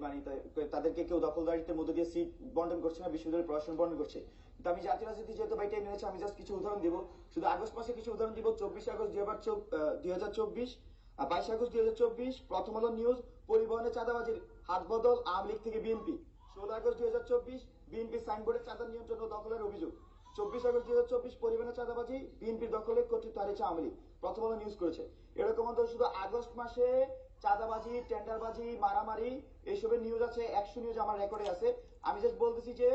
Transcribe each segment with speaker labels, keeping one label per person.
Speaker 1: মানে তাদেরকে কেউ দখলদারিত্বের মধ্যে দিয়ে সিট বন্টন করছে না, বিশ্ববিদ্যালয়ের পড়াশোনা বন্টন করছে। তো আমি জাতীয় রাজনীতি যেহেতু ভাই টেনে নিয়েছি, আমি জাস্ট কিছু উদাহরণ দিব। শুধু আগস্ট মাসে কিছু উদাহরণ দিব। 24 আগস্ট 2024, 22 আগস্ট 2024 প্রথম আলো নিউজ, পরিবহনে চাঁদাবাজির হাত বদল আওয়ামী লীগ থেকে বিএনপি। 16 আগস্ট 2024 বিএনপি সাইনবোর্ডে চাঁদা নিয়ন্ত্রণ ও দখলের অভিযোগ। 24 আগস্ট 2024 পরিবহনে চাঁদাবাজি বিএনপির দখলে কর্তৃত্ব হারিয়েছে আওয়ামী লীগ। প্রথম আলো নিউজ করেছে। এরকম শুধু আগস্ট মাসে চাঁদাবাজি, টেন্ডারবাজি, মারামারি এইসবের নিউজ আছে, 100 নিউজ আমার রেকর্ডে আছে। আমি জাস্ট বলতেছি যে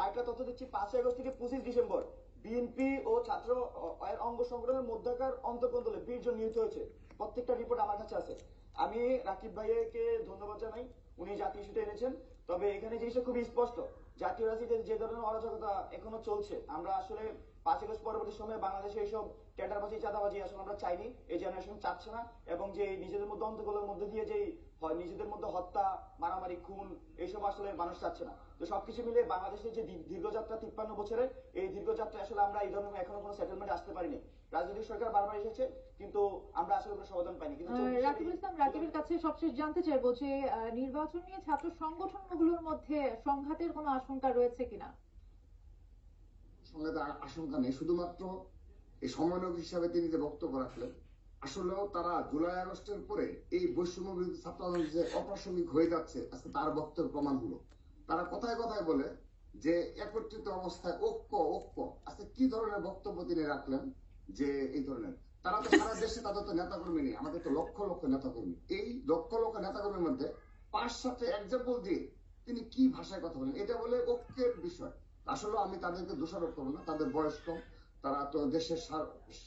Speaker 1: আরেকটা তথ্য দিচ্ছি, 5 আগস্ট থেকে 25 ডিসেম্বর বিএনপি ও ছাত্র অঙ্গ সংগঠনের মধ্যকার অন্তর্কন্দলে 20 জন নিহত হয়েছে। প্রত্যেকটা রিপোর্ট আমার কাছে আছে। আমি রাকিব ভাইকে ধন্যবাদ জানাই, উনি জাতীয় ইস্যুটা এনেছেন। তবে এখানে জিনিসটা খুবই স্পষ্ট, জাতীয় রাজনীতিতে যে ধরনের অরাজকতা এখনো চলছে, আমরা আসলে 5 আগস্ট পরবর্তী সময়ে বাংলাদেশে এইসব টেন্ডারবাজি, চাঁদাবাজি আসলে আমরা চাইনি, এই জেনারেশন চাচ্ছে না। এবং যে নিজেদের মধ্যে অন্তর্গলের মধ্যে দিয়ে যে নিজেদের মধ্যে হত্যা, মারামারি, খুন, এইসব আসলে মানুষ চাচ্ছে না। তো সবকিছু মিলে বাংলাদেশের যে দীর্ঘযাত্রা 53 বছরের, এই দীর্ঘযাত্রা আসলে আমরা এই ধরনের এখনো কোনো সেটেলমেন্টে আসতে পারিনি। রাজনৈতিক সরকার বারবার এসেছে, কিন্তু আমরা আসলে কোনো সমাধান পাইনি। কিন্তু
Speaker 2: রাকিবুল ইসলাম, রাকিবের কাছে সবশেষ জানতে চাইবো যে নির্বাচন নিয়ে ছাত্র সংগঠনগুলোর মধ্যে সংঘাতের কোনো আশঙ্কা রয়েছে কিনা?
Speaker 3: সংঘাতের আশঙ্কা নেই, শুধুমাত্র এই সমন্বয়ক হিসাবে তিনি যে বক্তব্য রাখলেন, আসলেও তারা জুলাই আগস্টের পরে এই বৈষম্য বিরোধী ছাত্র আন্দোলন যে অপ্রাসঙ্গিক হয়ে যাচ্ছে, আজকে তার বক্তব্যের প্রমাণ হলো। তারা কথায় কথায় বলে যে একত্রিত অবস্থায় ঐক্য ঐক্য, আজকে কি ধরনের বক্তব্য তিনি রাখলেন যে এই ধরনের। তারা তো সারা দেশে, তাদের তো নেতাকর্মী নেই, আমাদের তো লক্ষ লক্ষ নেতাকর্মী। এই লক্ষ লক্ষ নেতাকর্মীর মধ্যে 5-7টা এক্সাম্পল দিয়ে তিনি কি ভাষায় কথা বলেন, এটা বলে ঐক্যের বিষয়। আসলে আমি তাদেরকে দোষারোপ করবো না, তাদের বয়স কম, তারা তো দেশের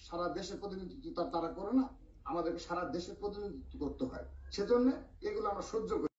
Speaker 3: সারা দেশের প্রতিনিধিত্ব তারা করে না, আমাদেরকে সারা দেশের প্রতিনিধিত্ব করতে হয়। সেজন্য এগুলো আমরা সহ্য করি।